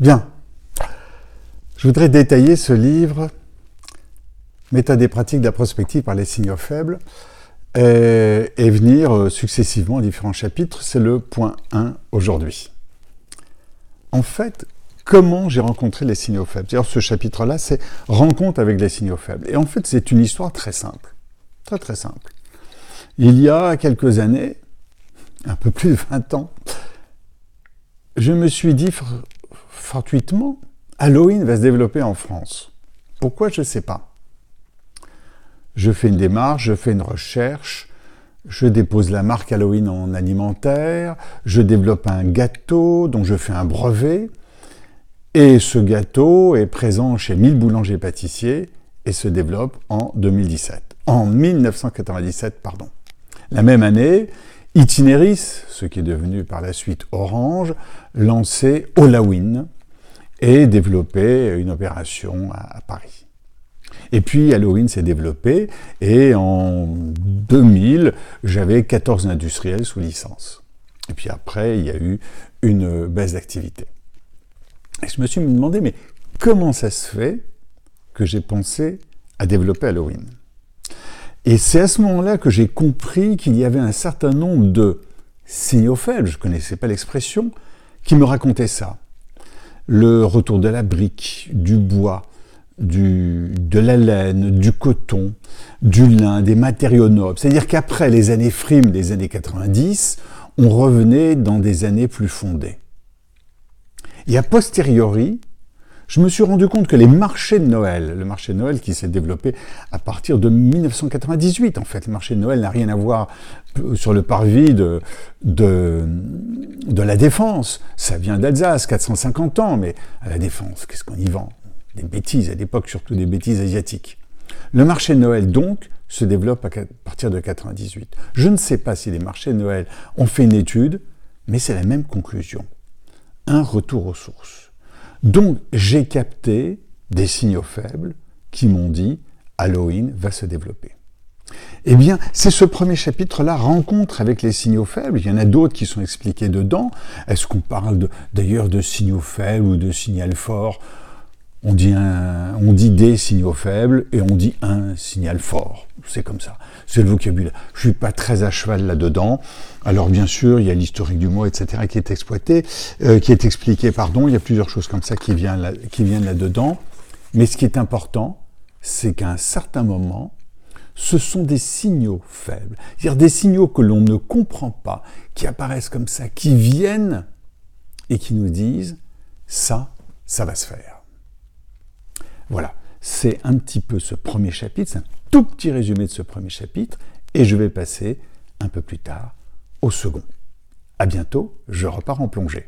Bien, je voudrais détailler ce livre, Méthode et pratique de la prospective par les signaux faibles, et venir successivement à différents chapitres. C'est le point 1 aujourd'hui. En fait, comment j'ai rencontré les signaux faibles? Alors, ce chapitre-là, c'est « Rencontre avec les signaux faibles ». Et en fait, c'est une histoire très simple, très très simple. Il y a quelques années, un peu plus de 20 ans, je me suis dit fortuitement, Halloween va se développer en France. Pourquoi? Je ne sais pas. Je fais une démarche, je fais une recherche, je dépose la marque Halloween en alimentaire, je développe un gâteau dont je fais un brevet, et ce gâteau est présent chez 1000 boulangers pâtissiers et se développe en 1997, pardon. La même année, Itinéris, ce qui est devenu par la suite Orange, lançait Halloween et développait une opération à Paris. Et puis Halloween s'est développé et en 2000, j'avais 14 industriels sous licence. Et puis après, il y a eu une baisse d'activité. Et je me suis demandé, mais comment ça se fait que j'ai pensé à développer Halloween? Et c'est à ce moment-là que j'ai compris qu'il y avait un certain nombre de signaux faibles, je ne connaissais pas l'expression, qui me racontaient ça. Le retour de la brique, du bois, de la laine, du coton, du lin, des matériaux nobles. C'est-à-dire qu'après les années frimes des années 90, on revenait dans des années plus fondées. Et a posteriori, je me suis rendu compte que les marchés de Noël, le marché de Noël qui s'est développé à partir de 1998, en fait, le marché de Noël n'a rien à voir sur le parvis de la Défense. Ça vient d'Alsace, 450 ans, mais à la Défense, qu'est-ce qu'on y vend? Des bêtises, à l'époque surtout des bêtises asiatiques. Le marché de Noël, donc, se développe à partir de 98. Je ne sais pas si les marchés de Noël ont fait une étude, mais c'est la même conclusion. Un retour aux sources. Donc, j'ai capté des signaux faibles qui m'ont dit « Halloween va se développer ». Eh bien, c'est ce premier chapitre-là, rencontre avec les signaux faibles. Il y en a d'autres qui sont expliqués dedans. Est-ce qu'on parle d'ailleurs de signaux faibles ou de signal fort? On dit des signaux faibles et on dit un signal fort. C'est comme ça. C'est le vocabulaire. Je suis pas très à cheval là-dedans. Alors bien sûr, il y a l'historique du mot, etc., qui est exploité, qui est expliqué, pardon. Il y a plusieurs choses comme ça qui viennent là-dedans. Mais ce qui est important, c'est qu'à un certain moment, ce sont des signaux faibles. C'est-à-dire des signaux que l'on ne comprend pas, qui apparaissent comme ça, qui viennent et qui nous disent ça va se faire. Voilà, c'est un petit peu ce premier chapitre, c'est un tout petit résumé de ce premier chapitre, et je vais passer un peu plus tard au second. À bientôt, je repars en plongée.